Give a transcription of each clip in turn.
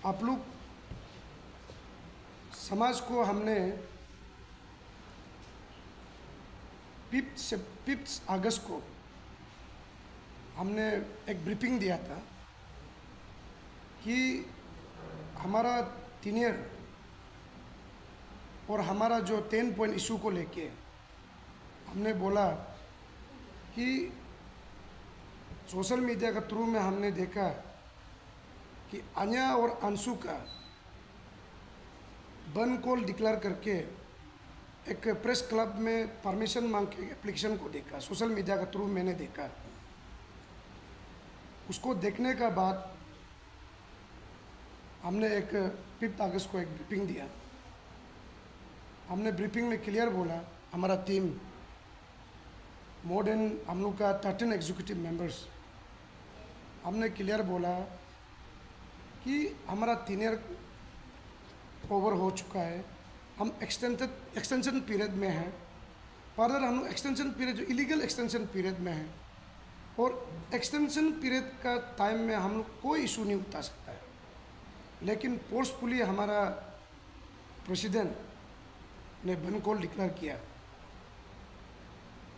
आप लोग समाज को हमने 5 अगस्त को हमने एक ब्रीफिंग दिया था कि हमारा सीनियर और हमारा जो 10 पॉइंट इशू को लेके हमने बोला कि सोशल मीडिया के थ्रू में हमने देखा कि अन्या और अंशु का बंद कॉल डिक्लेयर करके एक प्रेस क्लब में परमिशन मांग के एप्लीकेशन को देखा, सोशल मीडिया के थ्रू मैंने देखा। उसको देखने का बाद हमने एक 5 अगस्त को एक ब्रीफिंग दिया। हमने ब्रीफिंग में क्लियर बोला, हमारा टीम मोर देन हम लोग का 13 एग्जीक्यूटिव मेंबर्स, हमने क्लियर बोला कि हमारा सीनियर ओवर हो चुका है, हम एक्सटेंशन पीरियड में हैं। फर्दर हम लोग एक्सटेंशन पीरियड जो इलीगल एक्सटेंशन पीरियड में है और एक्सटेंशन पीरियड का टाइम में हम लोग कोई इशू नहीं उठा सकता है। लेकिन फोर्सफुली हमारा प्रेसिडेंट ने बंद कॉल डिक्लेयर किया।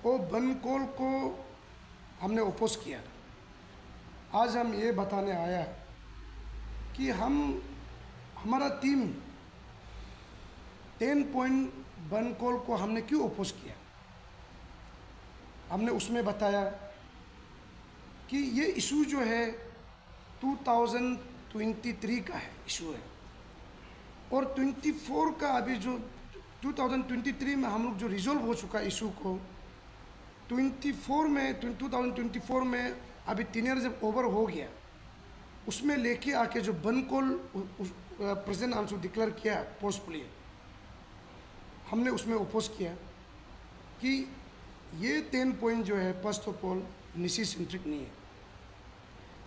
वो बंद कॉल को हमने ओपोज किया। आज हम ये बताने आया कि हमारा टीम 10 पॉइंट बंद कॉल को हमने क्यों ओपोज किया। हमने उसमें बताया कि ये इशू जो है 2023 का है इशू है, और 24 का अभी जो 2023 में हम लोग जो रिजोल्व हो चुका है इशू को 2024 में अभी सीनियर जब ओवर हो गया उसमें लेके आके जो बंद कॉल प्रेसिडेंट अंशु डिक्लेयर किया फोर्सफुली, हमने उसमें ओपोज किया कि ये 10 पॉइंट जो है first of all Nishi centric नहीं है,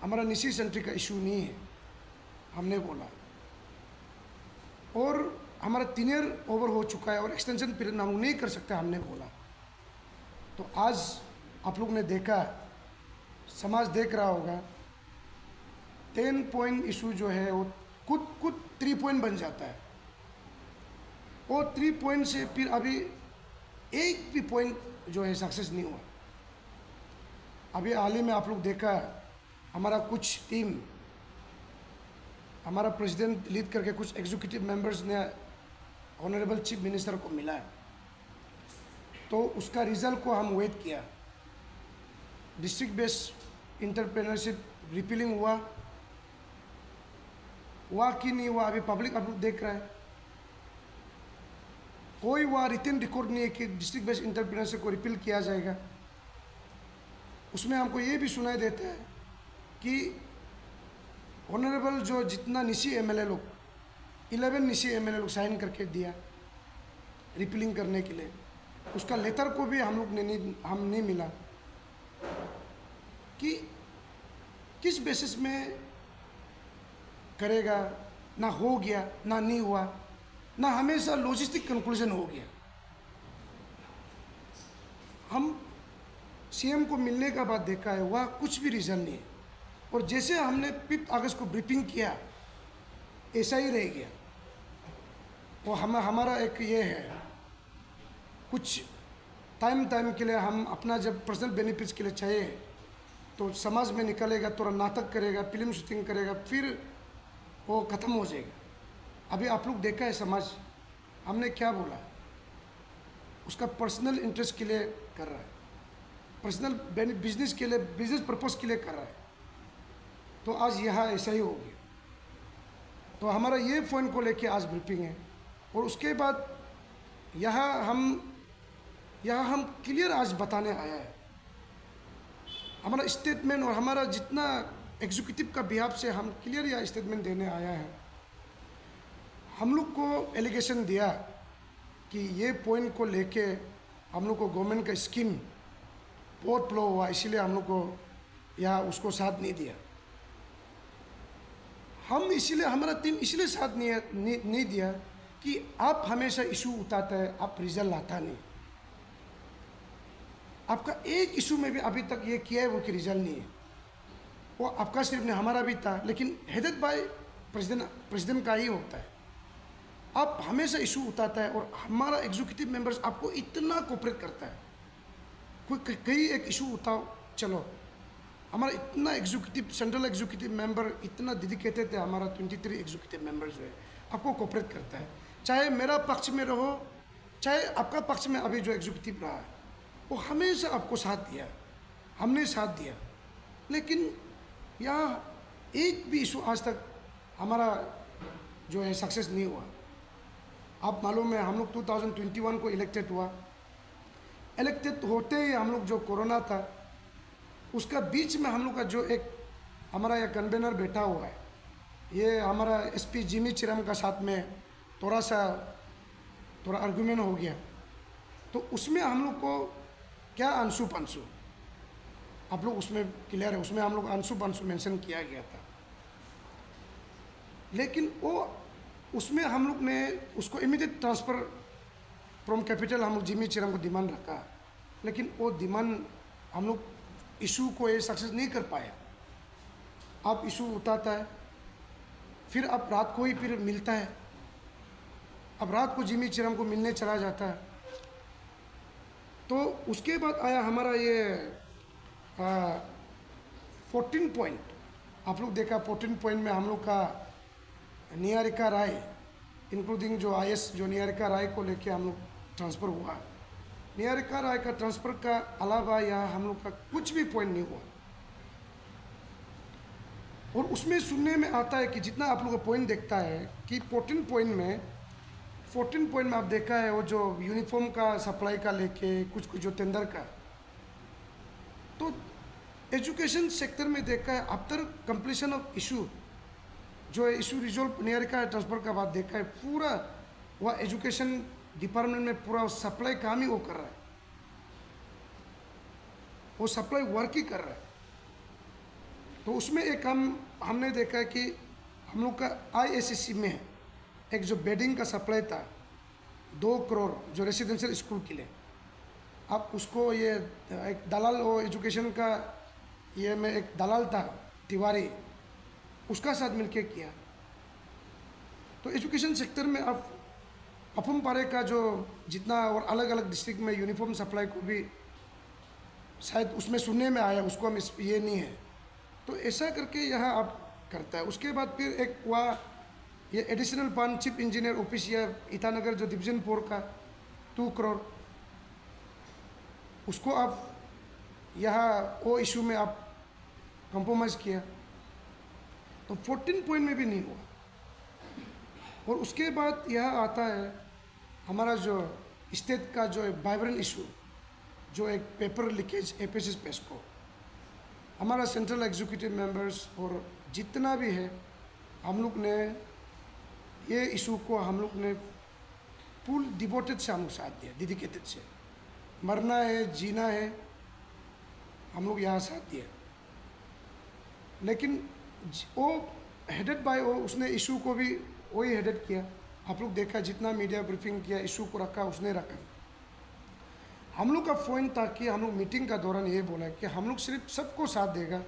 हमारा निशी सेंट्रिक का इशू नहीं है, हमने बोला। और हमारा सीनियर ओवर हो चुका है और एक्सटेंशन पीरियड में हम लोग नहीं कर सकते, हमने बोला। तो आज आप लोग ने देखा, समाज देख रहा होगा, 10 पॉइंट इशू जो है वो खुद 3 पॉइंट बन जाता है, और 3 पॉइंट से फिर अभी एक भी पॉइंट जो है सक्सेस नहीं हुआ। अभी हाल ही में आप लोग देखा, हमारा कुछ टीम, हमारा प्रेसिडेंट लीड करके कुछ एग्जीक्यूटिव मेंबर्स ने ऑनरेबल चीफ मिनिस्टर को मिला, तो उसका रिजल्ट को हम वेट किया। डिस्ट्रिक्ट बेस्ड इंटरप्रेन्योरशिप रिपीलिंग हुआ कि नहीं हुआ, अभी पब्लिक आप लोग देख रहा है। कोई वहाँ रिटन रिकॉर्ड नहीं है कि डिस्ट्रिक्ट बेस्ड इंटरप्रेन्योरशिप को रिपील किया जाएगा। उसमें हमको ये भी सुनाई देता है कि ऑनरेबल जो जितना निशी एमएलए लोग 11 निशी एमएलए लोग साइन करके दिया रिपीलिंग करने के लिए, उसका लेटर को भी हम लोग ने नहीं मिला कि किस बेसिस में करेगा, ना हो गया ना नहीं हुआ, ना हमेशा लॉजिस्टिक कंक्लूजन हो गया। हम सीएम को मिलने का बाद देखा है वह कुछ भी रीज़न नहीं है, और जैसे हमने 5 अगस्त को ब्रीफिंग किया ऐसा ही रह गया। वो हमारा एक ये है, कुछ टाइम के लिए हम अपना जब पर्सनल बेनिफिट्स के लिए चाहिए तो समाज में निकलेगा, थोड़ा नाटक करेगा, फिल्म शूटिंग करेगा, फिर वो ख़त्म हो जाएगा। अभी आप लोग देखा है समाज, हमने क्या बोला, उसका पर्सनल इंटरेस्ट के लिए कर रहा है, पर्सनल बिजनेस के लिए, बिजनेस पर्पस के लिए कर रहा है। तो आज यहाँ ऐसा ही हो गया। तो हमारा ये पॉइंट को लेके आज ब्रीफिंग है, और उसके बाद यहाँ हम क्लियर आज बताने आया है हमारा स्टेटमेंट, और हमारा जितना एग्जीक्यूटिव का बिहाफ से हम क्लियर यह स्टेटमेंट देने आया है। हम लोग को एलिगेशन दिया कि ये पॉइंट को लेके हम लोग को गवर्नमेंट का स्कीम बहुत फ्लो हुआ, इसीलिए हम लोग को यहाँ उसको साथ नहीं दिया। हम इसीलिए, हमारा टीम इसलिए साथ नहीं दिया कि आप हमेशा इशू उठाते हैं, आप रिजल्ट लाता नहीं। आपका एक इशू में भी अभी तक ये किया है वो कि रिजल्ट नहीं है, वो आपका सिर्फ नहीं हमारा भी था। लेकिन हेडेड बाय प्रेसिडेंट का ही होता है। आप हमेशा इशू उठाता है और हमारा एग्जीक्यूटिव मेंबर्स आपको इतना कोऑपरेट करता है। कोई कहीं एक इशू उठाओ, चलो, हमारा इतना एग्जीक्यूटिव सेंट्रल एग्जीक्यूटिव मेंबर इतना डेडिकेटेड है। हमारा 23 एग्जीक्यूटिव मेंबर जो है आपको कोऑपरेट करता है, चाहे मेरा पक्ष में रहो चाहे आपका पक्ष में अभी जो एग्जीक्यूटिव रहा है, वो हमेशा आपको साथ दिया, हमने साथ दिया। लेकिन यहाँ एक भी इशू आज तक हमारा जो है सक्सेस नहीं हुआ। आप मालूम है हम लोग 2021 को इलेक्टेड हुआ, इलेक्टेड होते ही हम लोग जो कोरोना था उसका बीच में हम लोग का जो एक हमारा यह कन्वेनर बैठा हुआ है, ये हमारा एसपी जिमी चिरम का साथ में थोड़ा आर्गुमेंट हो गया। तो उसमें हम लोग को क्या अंशु पंशु, आप लोग उसमें क्लियर है, उसमें हम लोग अंशु पंशु मेंशन किया गया था। लेकिन वो उसमें हम लोग ने उसको इमीडिएट ट्रांसफ़र फ्रॉम कैपिटल हम लोग जिमी चिरम को डिमांड रखा, लेकिन वो डिमांड हम लोग इशू को ये सक्सेस नहीं कर पाया। आप इशू उठाता है, फिर अब रात को ही फिर मिलता है, अब रात को जिमी चिरम को मिलने चला जाता है। तो उसके बाद आया हमारा ये 14 पॉइंट, आप लोग देखा 14 पॉइंट में हम लोग का निहारिका राय इंक्लूडिंग जो IS जो निहारिका राय को लेके हम लोग ट्रांसफ़र हुआ। निहारिका राय का ट्रांसफ़र का अलावा यहाँ हम लोग का कुछ भी पॉइंट नहीं हुआ। और उसमें सुनने में आता है कि जितना आप लोग का पॉइंट देखता है कि 14 पॉइंट में आप देखा है वो जो यूनिफॉर्म का सप्लाई का लेके कुछ जो टेंडर का, तो एजुकेशन सेक्टर में देखा है आफ्टर कंप्लीशन ऑफ इशू जो इशू रिजोल्व निहारिका ट्रांसफ़र का बाद देखा है पूरा वह एजुकेशन डिपार्टमेंट में पूरा सप्लाई काम ही वो कर रहा है, वो सप्लाई वर्क ही कर रहा है। तो उसमें एक काम हमने देखा है कि हम लोग का ISSC में एक जो बेडिंग का सप्लाई था 2 करोड़ जो रेसिडेंशियल स्कूल के लिए, आप उसको ये एक दलाल वो एजुकेशन का ये में एक दलाल था तिवारी, उसका साथ मिलके किया। तो एजुकेशन सेक्टर में आप पपुम पारे का जो जितना और अलग अलग डिस्ट्रिक्ट में यूनिफॉर्म सप्लाई को भी शायद उसमें सुनने में आया, उसको हम ये नहीं है। तो ऐसा करके यहाँ आप करता है। उसके बाद फिर एक हुआ ये additional fund chief engineer office या ईटानगर जो डिवीजन 4 का 2 करोड़, उसको आप यहाँ वो इशू में आप कंप्रोमाइज़ किया। तो 14 पॉइंट में भी नहीं हुआ। और उसके बाद यह आता है हमारा जो स्टेट का जो वाइब्रेंट इशू जो एक पेपर लीकेज APSS पेस्को, हमारा सेंट्रल एग्जीक्यूटिव मेंबर्स और जितना भी है हम लोग ने ये इशू को हम लोग ने फुल डिवोटेड से हम लोग साथ दिया, डेडिकेटेड से, मरना है जीना है हम लोग यहाँ साथ दिया। लेकिन वो हेडेड बाय वो उसने इशू को भी वही हेडेड किया। आप लोग देखा जितना मीडिया ब्रीफिंग किया इशू को रखा उसने रखा। हम लोग का पॉइंट था कि हम लोग मीटिंग का दौरान ये बोला कि हम लोग सिर्फ सबको साथ देगा,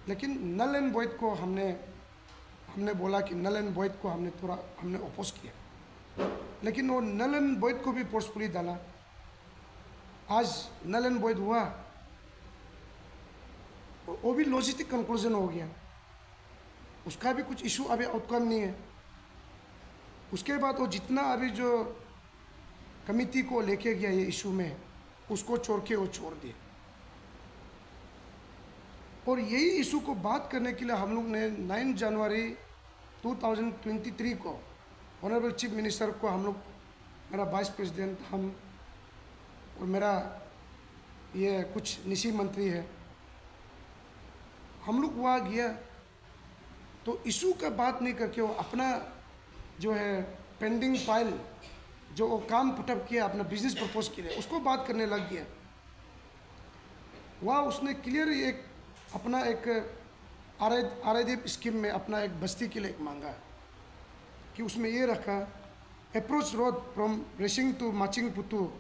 लेकिन नल एंड वॉइड को हमने बोला कि नल एंड वॉइड को हमने अपोज किया। लेकिन वो नल एंड वॉइड को भी फोर्सफुली डाला। आज नल एंड वॉइड हुआ, वो भी लॉजिस्टिक कंक्लूजन हो गया, उसका भी कुछ इशू अभी आउटकम नहीं है। उसके बाद वो जितना अभी जो कमिटी को लेके गया ये इशू में उसको छोड़ के वो छोड़ दिए। और यही इशू को बात करने के लिए हम लोग ने 9 जनवरी 2023 को ऑनरेबल चीफ मिनिस्टर को हम लोग, मेरा वाइस प्रेसिडेंट, हम और मेरा ये कुछ निजी मंत्री है, हम लोग वहाँ गया। तो इशू का बात नहीं करके वो अपना जो है पेंडिंग फाइल जो वो काम पुटअप किया अपना बिजनेस प्रपोज के लिए उसको बात करने लग गया। वहाँ उसने क्लियर एक अपना एक RIDF स्कीम में अपना एक बस्ती के लिए एक मांगा कि उसमें ये रखा अप्रोच रोड फ्रॉम रेसिंग टू माचिंग पुतू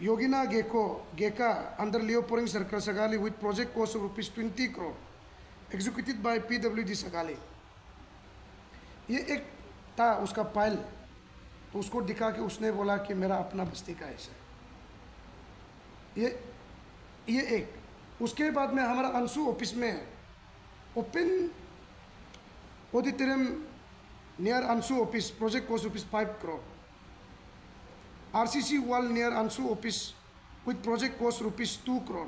योगिना गेका अंडर लियोपोरिंग circle Sagalee with project cost of ₹20 crore executed by PWD Sagalee. ये एक था उसका फाइल, तो उसको दिखा के उसने बोला कि मेरा अपना बस्ती का ऐसा है। ये एक। उसके बाद में हमारा अंशु ऑफिस में open auditorium near Anshu office, project cost rupees 5 crore. RCC wall near Anshu office with project cost rupees 2 crore.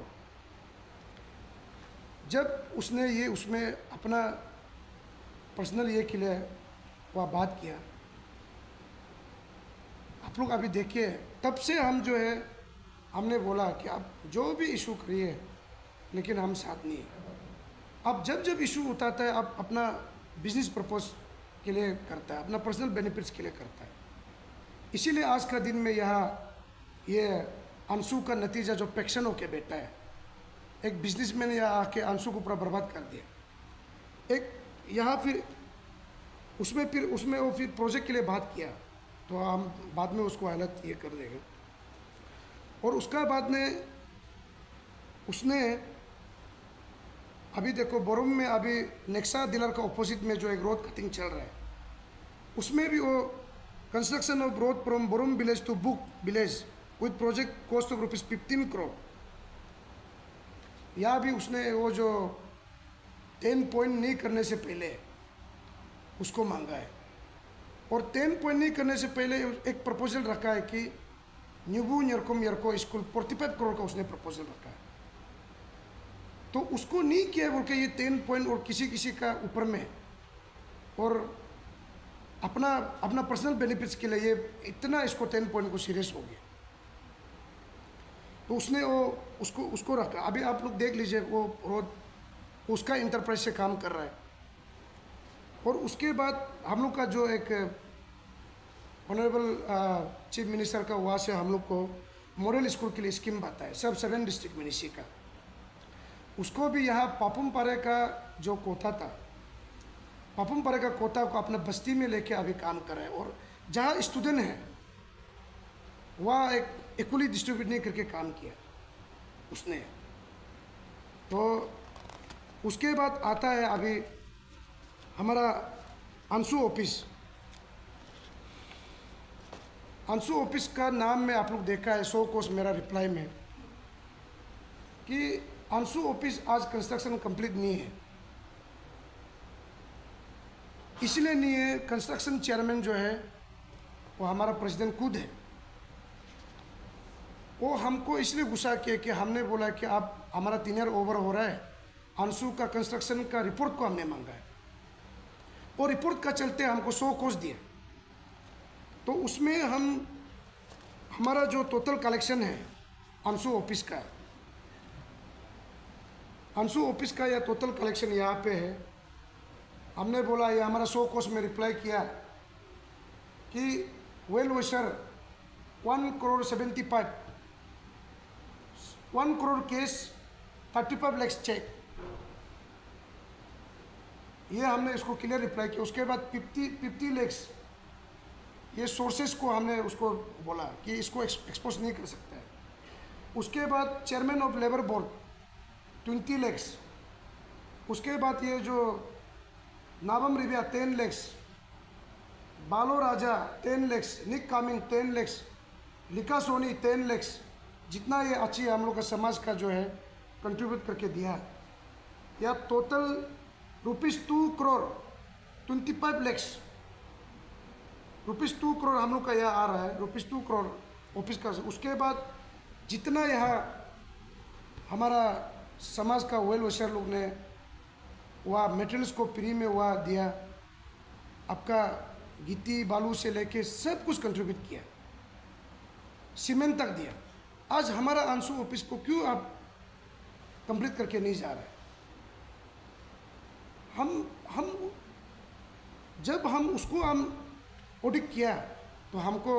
जब उसने ये उसमें अपना पर्सनल ये के लिए वह बात किया, आप लोग अभी देखिए, तब से हम जो है हमने बोला कि आप जो भी इशू करिए, लेकिन हम साथ नहीं हैं। अब जब जब इशू उठाता है, आप अपना बिजनेस पर्पस के लिए करता है, अपना पर्सनल बेनिफिट्स के लिए करता है। इसीलिए आज का दिन में यहाँ ये अंशु का नतीजा जो पैक्शन होके बैठा है, एक बिजनेसमैन यहाँ आके अंशु को पूरा बर्बाद कर दिया। एक यहाँ फिर उसमें वो फिर प्रोजेक्ट के लिए बात किया, तो हम बाद में उसको हालत ये कर देंगे। और उसका बाद में उसने अभी देखो बोरुम में अभी नेक्सा डीलर का ऑपोजिट में जो एक रोड कटिंग चल रहा है, उसमें भी वो construction of road from Borum village to Buk village with project cost of rupees 15 crore. यहाँ भी उसने वो जो 10 पॉइंट नहीं करने से पहले उसको मांगा है, और 10 पॉइंट नहीं करने से पहले एक प्रपोजल रखा है कि न्यूबू न्यरकोम यरको स्कूल 45 करोड़ का उसने प्रपोजल रखा है। तो उसको नहीं किया बोल के ये 10 पॉइंट और किसी का ऊपर में, और अपना पर्सनल बेनिफिट्स के लिए ये इतना इसको 10 पॉइंट को सीरियस हो गया, तो उसने वो उसको रखा। अभी आप लोग देख लीजिए, वो रोड उसका इंटरप्राइज से काम कर रहा है। और उसके बाद हम लोग का जो एक ऑनरेबल चीफ मिनिस्टर का वहाँ से हम लोग को मॉडल स्कूल के लिए स्कीम आता है, सब 7 डिस्ट्रिक्ट मिनिस्ट्री का। उसको भी यहाँ पापुम पारे का जो कोटा था, पापुम पारे का कोटा को अपना बस्ती में लेके अभी काम कर रहा है। और जहाँ स्टूडेंट है वहाँ एक इक्वली डिस्ट्रीब्यूट नहीं करके काम किया उसने। तो उसके बाद आता है अभी हमारा अंशु ऑफिस। अंशु ऑफिस का नाम में आप लोग देखा है 100 कोस मेरा रिप्लाई में कि अंशु ऑफिस आज कंस्ट्रक्शन कंप्लीट नहीं है। इसलिए नहीं है, कंस्ट्रक्शन चेयरमैन जो है वो हमारा प्रेसिडेंट खुद है। वो हमको इसलिए गुस्सा किया कि हमने बोला कि आप हमारा 3 ईयर ओवर हो रहा है, अंशु का कंस्ट्रक्शन का रिपोर्ट को हमने मांगा है, और रिपोर्ट का चलते हमको 100 कोस दिया। तो उसमें हमारा जो टोटल कलेक्शन है अंशु ऑफिस का, या टोटल कलेक्शन यहाँ पे है। हमने बोला, ये हमारा 100 कोस में रिप्लाई किया कि well wisher 1 crore 75, 1 crore case 35 lakh check, ये हमने इसको क्लियर रिप्लाई किया। उसके बाद 50 लाख ये सोर्सेस को हमने उसको बोला कि इसको एक्सपोज नहीं कर सकता है। उसके बाद chairman of labour board 20 lakh, उसके बाद ये जो नाबम रिबिया 10 लाख, बालो राजा 10 लाख, निक कामिंग 10 लाख, लिका सोनी 10 लाख, जितना ये अच्छी हम लोग का समाज का जो है कंट्रीब्यूट करके दिया, या total rupees 2 crore 25 lakh, rupees 2 crore हम लोग का यहाँ आ रहा है, रुपीज़ 2 करोड़ ऑफिस का। उसके बाद जितना यहाँ हमारा समाज का वेल विशर लोग ने वह मटेरियल्स को फ्री में वह दिया, आपका गिट्टी बालू से लेके सब कुछ कंट्रीब्यूट किया, सीमेंट तक दिया। आज हमारा अंशु ऑफिस को क्यों आप कंप्लीट करके नहीं जा रहे? हम जब हम उसको ऑडिट किया तो हमको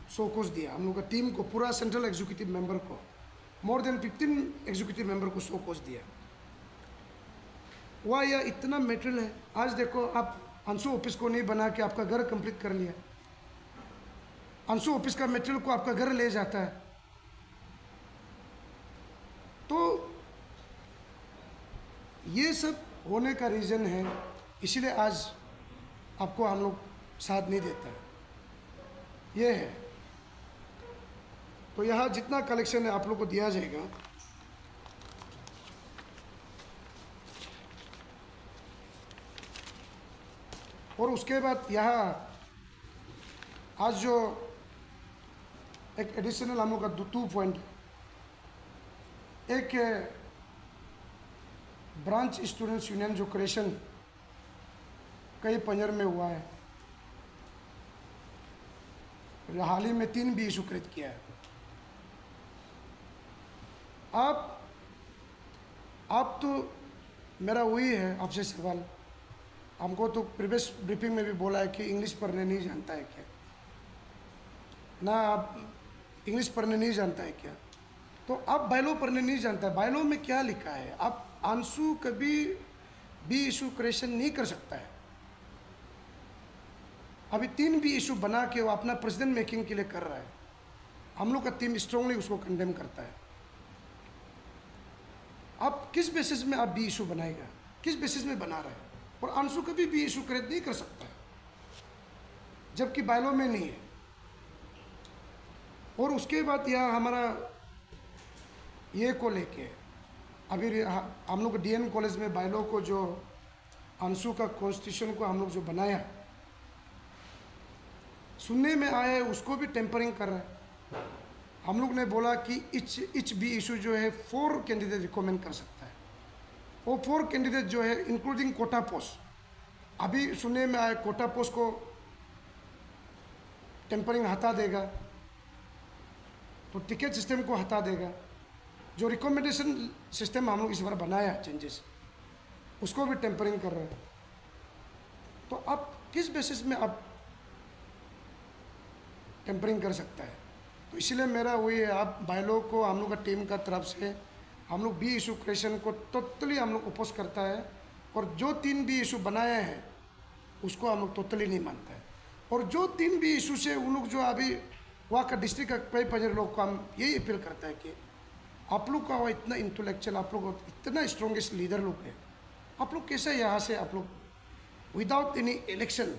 100 कोस दिया, हम लोग का टीम को, पूरा सेंट्रल एग्जीक्यूटिव मेंबर को, मोर देन 15 एग्जीक्यूटिव मेंबर को 100 कोस दिया। वह यह इतना मेटेरियल है। आज देखो, आप अंशु ऑफिस को नहीं बना के आपका घर कंप्लीट कर लिया, अंशु ऑफिस का मेटेरियल को आपका घर ले जाता है। तो ये सब होने का रीज़न है, इसलिए आज आपको हम लोग साथ नहीं देता है, ये है। तो यहाँ जितना कलेक्शन है आप लोग को दिया जाएगा। और उसके बाद यहाँ आज जो एक एडिशनल हम लोग का 2 पॉइंट, एक ब्रांच स्टूडेंट्स यूनियन जो क्रिएशन कई पंजर में हुआ है, हाल ही में 3 भी इशू कृत किया है। आप तो मेरा वही है आपसे सवाल, हमको तो प्रीवियस ब्रीफिंग में भी बोला है कि इंग्लिश पढ़ने नहीं जानता है क्या, ना आप इंग्लिश पढ़ने नहीं जानता है क्या, तो आप बायलॉ पढ़ने नहीं जानता है। बायलॉ में क्या लिखा है, आप आंसू कभी भी इशू क्रिएशन नहीं कर सकता है। अभी 3 भी इशू बना के वो अपना प्रेसिडेंट मेकिंग के लिए कर रहा है, हम लोग का टीम स्ट्रांगली उसको कंडेम करता है। आप किस बेसिस में आप बी इशू बनाएगा, किस बेसिस में बना रहा है, और आंसू कभी भी इशू क्रिएट नहीं कर सकता है जबकि बायलॉ में नहीं है। और उसके बाद यहाँ हमारा ये को लेके अभी हम लोग डीएन कॉलेज में बायलॉ को जो आंसू का कॉन्स्टिट्यूशन को हम लोग जो बनाया, सुनने में आया है उसको भी टेम्परिंग कर रहा है। हम लोग ने बोला कि इच भी इशू जो है 4 कैंडिडेट रिकमेंड कर सकता है, वो 4 कैंडिडेट जो है इंक्लूडिंग कोटा पोस्ट, अभी सुनने में आया कोटा पोस्ट को टेम्परिंग हटा देगा, तो टिकट सिस्टम को हटा देगा। जो रिकमेंडेशन सिस्टम हम लोग इस बार बनाया चेंजेस, उसको भी टेम्परिंग कर रहे हैं। तो आप किस बेसिस में आप टेम्परिंग कर सकता है? तो इसलिए मेरा वही है, आप बायलॉ को हम लोग का टीम का तरफ से हम लोग बी इशू क्रिएशन को टोटली हम लोग अपोज करता है, और जो 3 भी इशू बनाए हैं उसको हम लोग टोटली नहीं मानता है। और जो 3 भी इशू से उन लोग जो अभी वहाँ का डिस्ट्रिक्ट का कई पंजर लोग को हम यही अपील करता है कि आप लोग का वो इतना इंटेलेक्चुअल, आप लोग इतना स्ट्रॉन्गेस्ट लीडर लोग हैं, आप लोग कैसे यहाँ से आप लोग without any election,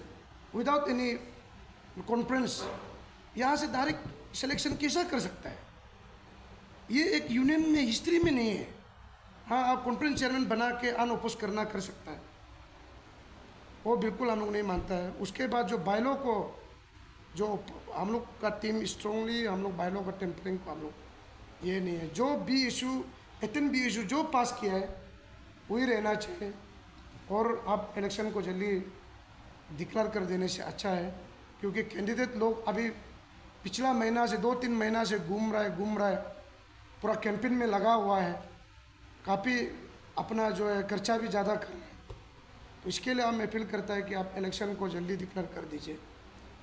without any conference यहाँ से डायरेक्ट सिलेक्शन कैसा कर सकता है? ये एक यूनियन में हिस्ट्री में नहीं है। हाँ, आप कॉन्फ्रेंस चेयरमैन बना के अनअपोज करना कर सकता है, वो बिल्कुल हम लोग नहीं मानता है। उसके बाद जो बायलॉ को जो हम लोग का टीम स्ट्रांगली हम लोग बायलॉ का टेम्परिंग को हम लोग ये नहीं है। जो भी इशू 18 भी इशू जो पास किया है वही रहना चाहिए, और आप इलेक्शन को जल्दी डिक्लेयर कर देने से अच्छा है, क्योंकि कैंडिडेट लोग अभी पिछला महीना से 2-3 महीना से घूम रहा है, पूरा कैंपेन में लगा हुआ है, काफ़ी अपना जो है खर्चा भी ज़्यादा कर रहा है। तो इसके लिए हम अपील करता है कि आप इलेक्शन को जल्दी डिक्लेयर कर दीजिए,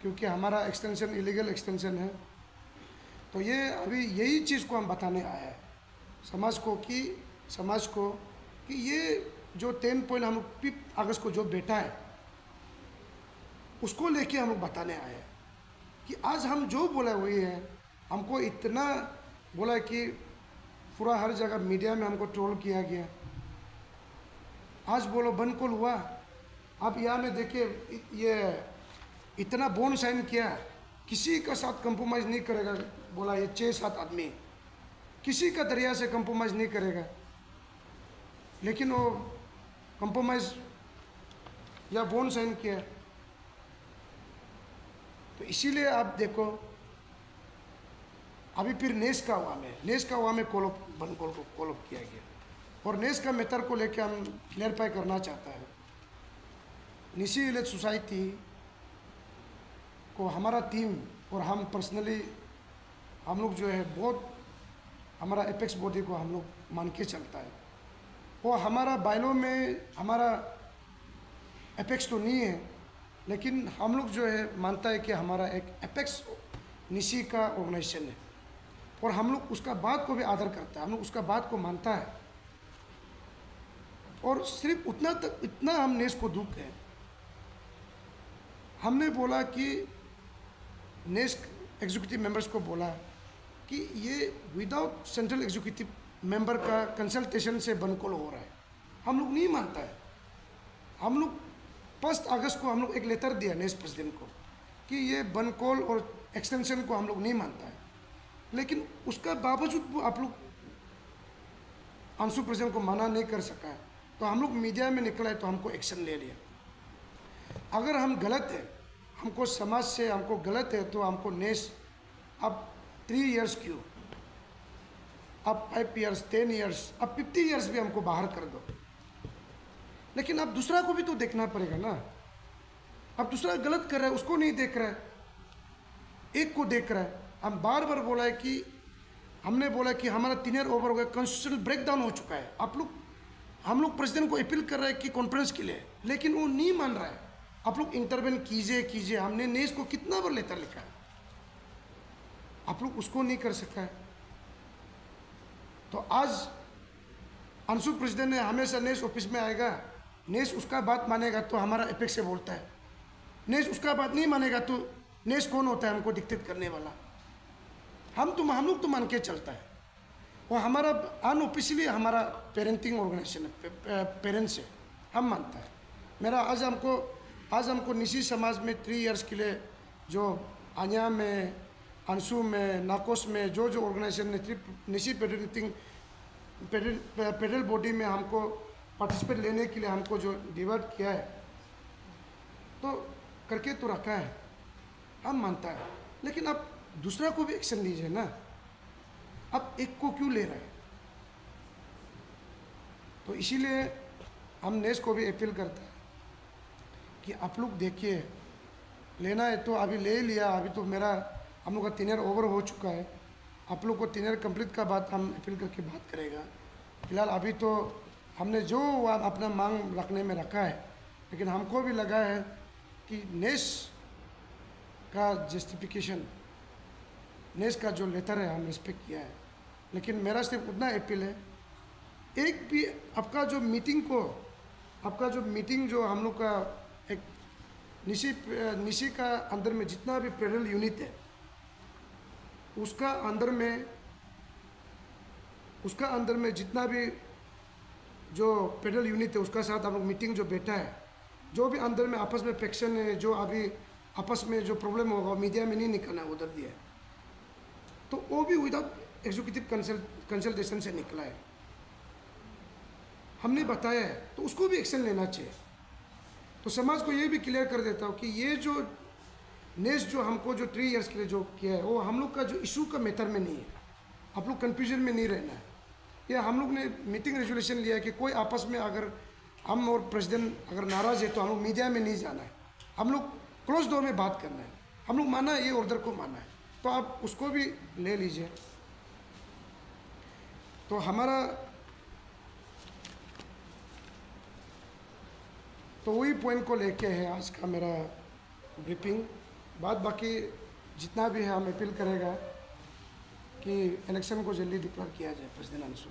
क्योंकि हमारा एक्सटेंशन इलीगल एक्सटेंशन है। तो ये अभी यही चीज़ को हम बताने आया है समाज को कि ये जो 10 पॉइंट हम लोग 5 अगस्त को जो बैठा है उसको लेके हम लोग बताने आए हैं कि आज हम जो बोला वही है। हमको इतना बोला कि पूरा हर जगह मीडिया में हमको ट्रोल किया गया, आज बोलो बनकोल हुआ। आप यहाँ में देखिए ये इतना बोन साइन किया, किसी का साथ कंप्रोमाइज़ नहीं करेगा, बोला ये 6-7 आदमी किसी का दरिया से कंप्रोमाइज़ नहीं करेगा, लेकिन वो कंप्रोमाइज़ या बोन साइन किया। तो इसीलिए आप देखो अभी फिर नेस का हुआ में बनकोल को कॉलअप किया गया, और नेस का मेथड को लेकर हम क्लियरफाई करना चाहता है। निशी विलेज सोसाइटी को हमारा टीम और हम पर्सनली हम लोग जो है बहुत हमारा एपेक्स बॉडी को हम लोग मान के चलता है। वो हमारा बायलॉ में हमारा एपेक्स तो नहीं है, लेकिन हम लोग जो है मानता है कि हमारा एक एपेक्स निशी का ऑर्गेनाइजेशन है, और हम लोग उसका बात को भी आदर करता है, हम लोग उसका बात को मानता है। और सिर्फ इतना हम नेस को दुख है, हमने बोला कि नेस एग्जीक्यूटिव मेंबर्स को बोला कि ये विदाउट सेंट्रल एग्जीक्यूटिव मेंबर का कंसल्टेशन से बनकोल हो रहा है, हम लोग नहीं मानता है। हम लोग 1 अगस्त को हम लोग एक लेटर दिया नेस प्रेसिडेंट को कि ये बन कॉल और एक्सटेंशन को हम लोग नहीं मानता है, लेकिन उसका बावजूद आप लोग अंशु प्रेसिडेंट को मना नहीं कर सका है, तो हम लोग मीडिया में निकला है तो हमको एक्शन ले लिया। अगर हम गलत है, हमको समाज से हमको गलत है, तो हमको नेस अब 3 इयर्स क्यों, अब 5 इयर्स, 10 इयर्स, अब 50 इयर्स भी हमको बाहर कर दो, लेकिन अब दूसरा को भी तो देखना पड़ेगा ना। अब दूसरा गलत कर रहा है, उसको नहीं देख रहा है, एक को देख रहा है। हम बार बार बोला है कि हमने बोला कि हमारा 3 ईयर ओवर हो गया, कॉन्स्टिट्यूशनल ब्रेकडाउन हो चुका है। आप लोग, हम लोग प्रेसिडेंट को अपील कर रहे हैं कि कॉन्फ्रेंस के लिए, लेकिन वो नहीं मान रहा है। आप लोग इंटरवेन कीजिए। हमने नेस को कितना बार लेटर लिखा है, आप लोग उसको नहीं कर सका है। तो आज अंशु प्रेसिडेंट ने हमेशा नेस ऑफिस में आएगा, नेस उसका बात मानेगा तो हमारा एपेक्स से बोलता है, नेस उसका बात नहीं मानेगा तो नेस कौन होता है हमको डिक्टेट करने वाला। हम लोग तो मान के चलता है। वो हमारा अनऑफिशियली हमारा पेरेंटिंग ऑर्गेनाइजेशन है, पेरेंट्स है, हम मानता है। मेरा आज हमको निशी समाज में 3 इयर्स के लिए जो आन्या में, अंशु में, नाकोस में जो ऑर्गेनाइजेशन ने निशी पेडल बॉडी में हमको पार्टिसिपेट लेने के लिए हमको जो डिवाइड किया है, तो करके तो रखा है, हम मानता है, लेकिन अब दूसरा को भी एक्शन लीजिए ना। अब एक को क्यों ले रहे हैं? तो इसीलिए हम नेस को भी अपील करते हैं कि आप लोग देखिए, लेना है तो अभी ले लिया, अभी तो हम लोग का 3 ईयर ओवर हो चुका है। आप लोग को 3 ईयर कंप्लीट का बात हम अपील करके बात करेगा। फिलहाल अभी तो हमने जो अपना मांग रखने में रखा है, लेकिन हमको भी लगा है कि नेस का जस्टिफिकेशन, नेस का जो लेटर है हम रिस्पेक्ट किया है, लेकिन मेरा सिर्फ उतना अपील है, एक भी आपका जो मीटिंग जो हम लोग का एक निशी का अंदर में जितना भी पेडल यूनिट है, उसका अंदर में जितना भी जो पेडल यूनिट है उसका साथ हम लोग मीटिंग जो बैठा है, जो भी अंदर में आपस में फैक्शन है, जो अभी आपस में जो प्रॉब्लम होगा मीडिया में नहीं निकलना है, उधर दिया है, तो वो भी विदाउट एग्जीक्यूटिव कंसल्टेशन से निकला है, हमने बताया है, तो उसको भी एक्शन लेना चाहिए। तो समाज को ये भी क्लियर कर देता हूँ कि ये जो नेस जो हमको जो 3 इयर्स के लिए जो किया है, वो हम लोग का जो इशू का मैटर में नहीं है, आप लोग कन्फ्यूजन में नहीं रहना है। या हम लोग ने मीटिंग रेजोल्यूशन लिया है कि कोई आपस में अगर हम और प्रेसिडेंट अगर नाराज़ है तो हम लोग मीडिया में नहीं जाना है, हम लोग क्लोज डोर में बात करना है, हम लोग माना है, ये ऑर्डर को माना है, तो आप उसको भी ले लीजिए। तो हमारा तो वही पॉइंट को लेके है आज का मेरा ब्रीफिंग। बाकी जितना भी है हम अपील करेगा कि इलेक्शन को जल्दी डिक्लेयर किया जाए प्रेसिडेंट अंशु।